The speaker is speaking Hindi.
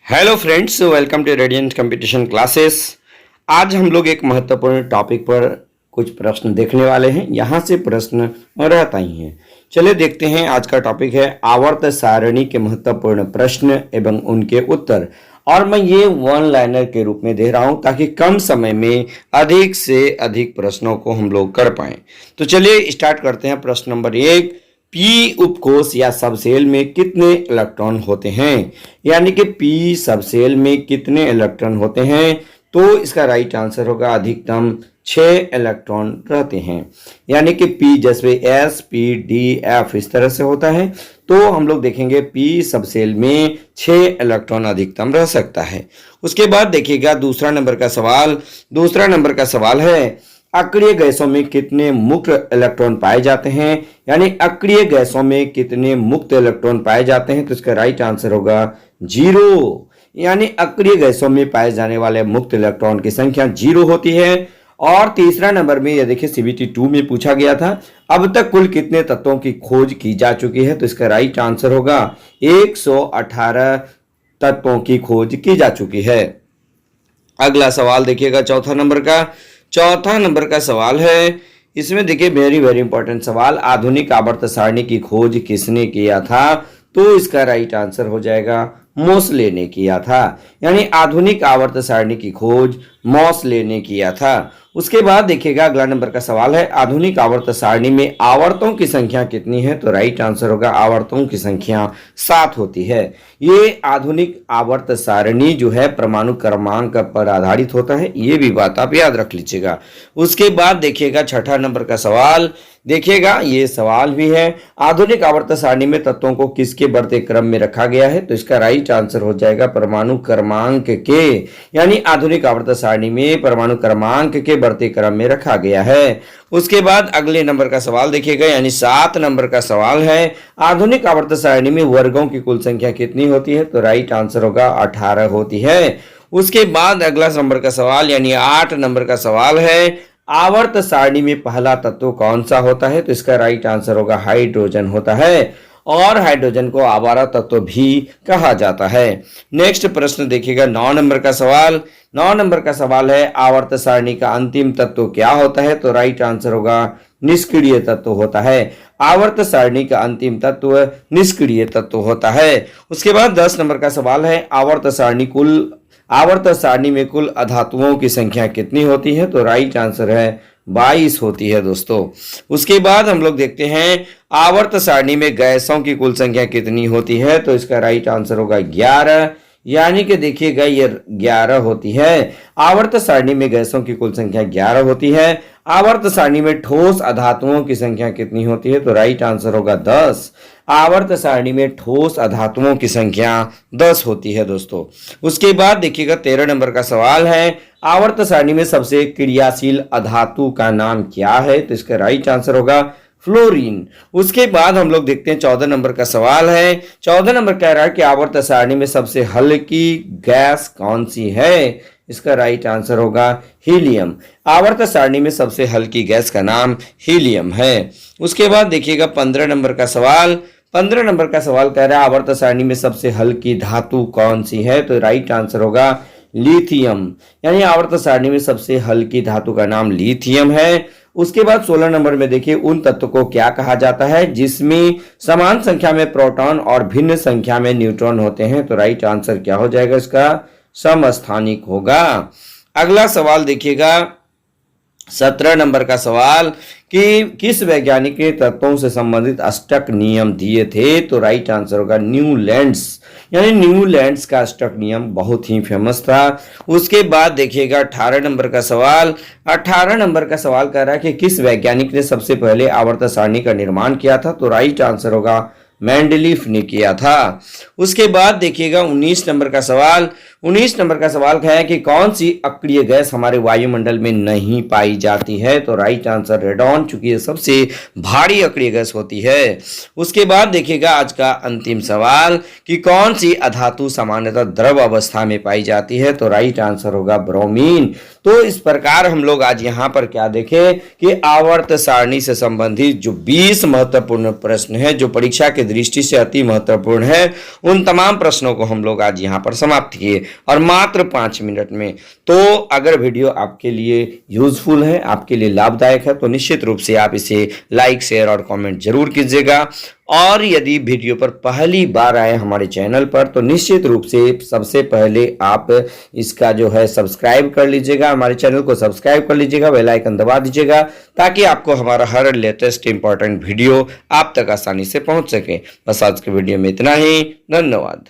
Hello friends, welcome to Radiant Competition Classes. आज हम लोग एक महत्वपूर्ण टॉपिक पर कुछ प्रश्न देखने वाले हैं। यहाँ से प्रश्न रहता ही है। चलिए देखते हैं। आज का टॉपिक है आवर्त सारणी के महत्वपूर्ण प्रश्न एवं उनके उत्तर। और मैं ये वन लाइनर के रूप में दे रहा हूँ ताकि कम समय में अधिक से अधिक प्रश्नों को हम लोग कर पाएं। तो चलिए स्टार्ट करते हैं। प्रश्न नंबर 1, पी उपकोष या सबसेल में कितने इलेक्ट्रॉन होते हैं? यानी कि पी सबसेल में कितने इलेक्ट्रॉन होते हैं? तो इसका राइट आंसर होगा अधिकतम 6 इलेक्ट्रॉन रहते हैं। यानी कि पी जैसे एस पी डी एफ इस तरह से होता है। तो हम लोग देखेंगे पी सबसेल में 6 इलेक्ट्रॉन अधिकतम रह सकता है। उसके बाद देखिएगा दूसरा नंबर का सवाल। दूसरा नंबर का सवाल है अक्रिय गैसों में कितने मुक्त इलेक्ट्रॉन पाए जाते हैं? यानी अक्रिय गैसों में कितने मुक्त इलेक्ट्रॉन पाए जाते हैं? तो इसका राइट आंसर होगा 0। यानी अक्रिय गैसों में पाए जाने वाले मुक्त इलेक्ट्रॉन की संख्या 0 होती है। और तीसरा नंबर में यह देखिए CBT 2 में पूछा गया था अब तक कुल कितने तत्वों की खोज की जा चुकी है? तो इसका राइट आंसर होगा 118 तत्वों की खोज की जा चुकी है। अगला सवाल देखिएगा चौथा नंबर का सवाल है। इसमें देखिए वेरी वेरी इंपॉर्टेंट सवाल, आधुनिक आवर्त सारणी की खोज किसने किया था? तो इसका राइट आंसर हो जाएगा मोसले ने किया था। यानी आधुनिक आवर्त सारणी की खोज मोसले ने किया था। उसके बाद देखिएगा अगला नंबर का सवाल है आधुनिक आवर्त सारणी में आवर्तों की संख्या कितनी है? तो राइट आंसर होगा आवर्तों की संख्या 7 होती है। ये आधुनिक आवर्त सारणी जो है परमाणु क्रमांक पर आधारित होता है, ये भी बात आप याद रख लीजिएगा। उसके बाद देखिएगा छठा नंबर का सवाल। देखिएगा ये सवाल भी है आधुनिक आवर्त सारणी में तत्वों को किसके बढ़ते क्रम में रखा गया है? तो इसका राइट आंसर हो जाएगा परमाणु क्रमांक के। यानी आधुनिक आवर्त सारणी में परमाणु क्रमांक के बढ़ते क्रम में रखा गया है। उसके बाद अगले नंबर का सवाल देखिएगा, यानी 7 नंबर का सवाल है आधुनिक आवर्त सारणी में वर्गों की कुल संख्या कितनी होती है? तो राइट आंसर होगा 18 होती है। उसके बाद अगला नंबर का सवाल यानी 8 नंबर का सवाल है आवर्त सारणी में पहला तत्व कौन सा होता है? तो इसका राइट आंसर होगा हाइड्रोजन होता है। और हाइड्रोजन को आवारा तत्व भी कहा जाता है। नेक्स्ट प्रश्न देखिएगा 9 नंबर का सवाल। 9 नंबर का सवाल है आवर्त सारणी का अंतिम तत्व क्या होता है? तो राइट आंसर होगा निष्क्रिय तत्व होता है। आवर्त सारणी का अंतिम तत्व निष्क्रिय तत्व होता है। उसके बाद 10 नंबर का सवाल है आवर्त सारणी में कुल अधातुओं की संख्या कितनी होती है? तो राइट आंसर है 22 होती है दोस्तों। उसके बाद हम लोग देखते हैं आवर्त सारणी में गैसों की कुल संख्या कितनी होती है? तो इसका राइट आंसर होगा 11। यानी कि देखिएगा ये 11 होती है। आवर्त सारणी में गैसों की कुल संख्या 11 होती है। आवर्त सारणी में ठोस अधातुओं की संख्या कितनी होती है? तो राइट आंसर होगा 10। आवर्त सारणी में ठोस अधातुओं की संख्या 10 होती है दोस्तों। उसके बाद देखिएगा 13 नंबर का सवाल है आवर्त सारणी में सबसे क्रियाशील अधातु का नाम क्या है? तो इसका राइट आंसर होगा फ्लोरीन। उसके बाद हम लोग देखते हैं 14 नंबर का सवाल है। 14 नंबर कह रहा है कि आवर्त सारणी में सबसे हल्की गैस कौन सी है? इसका राइट आंसर होगा हीलियम। आवर्त सारणी में सबसे हल्की गैस का नाम हीलियम है। उसके बाद देखिएगा 15 नंबर का सवाल। 15 नंबर का सवाल कह रहा है आवर्त सारणी में सबसे हल्की धातु कौन सी है? तो राइट आंसर होगा लिथियम। यानी आवर्त सारणी में सबसे हल्की धातु का नाम लिथियम है। उसके बाद 16 नंबर में देखिए उन तत्व को क्या कहा जाता है जिसमें समान संख्या में प्रोटॉन और भिन्न संख्या में न्यूट्रॉन होते हैं? तो राइट आंसर क्या हो जाएगा इसका? समस्थानिक होगा। अगला सवाल देखिएगा 17 नंबर का सवाल कि किस वैज्ञानिक ने तत्वों से संबंधित अष्टक नियम दिए थे? तो राइट आंसर होगा न्यूलैंड्स। यानी न्यूलैंड्स का अष्टक नियम बहुत ही फेमस था। उसके बाद देखिएगा 18 नंबर का सवाल। 18 नंबर का सवाल कह रहा है कि किस वैज्ञानिक ने सबसे पहले आवर्त सारणी का निर्माण किया था? तो राइट आंसर होगा मेंडलीफ ने किया था। उसके बाद देखिएगा 19 नंबर का सवाल। 19 नंबर का सवाल है कि कौन सी अक्रिय गैस हमारे वायुमंडल में नहीं पाई जाती है? तो राइट आंसर रेडॉन, चूंकि ये सबसे भारी अक्रिय गैस होती है। उसके बाद देखिएगा आज का अंतिम सवाल कि कौन सी अधातु सामान्यतः द्रव अवस्था में पाई जाती है? तो राइट आंसर होगा ब्रोमीन। तो इस प्रकार हम लोग आज यहाँ पर क्या देखें कि आवर्त सारणी से संबंधित जो 20 महत्वपूर्ण प्रश्न है जो परीक्षा की दृष्टि से अति महत्वपूर्ण है, उन तमाम प्रश्नों को हम लोग आज यहाँ पर समाप्त किए और मात्र 5 मिनट में। तो अगर वीडियो आपके लिए यूजफुल है, आपके लिए लाभदायक है, तो निश्चित रूप से आप इसे लाइक, शेयर और कमेंट जरूर कीजिएगा। और यदि वीडियो पर पहली बार आए हमारे चैनल पर, तो निश्चित रूप से सबसे पहले आप इसका जो है सब्सक्राइब कर लीजिएगा, हमारे चैनल को सब्सक्राइब कर लीजिएगा, बेल आइकन दबा दीजिएगा ताकि आपको हमारा हर लेटेस्ट इंपॉर्टेंट वीडियो आप तक आसानी से पहुंच सके। बस आज के वीडियो में इतना ही। धन्यवाद।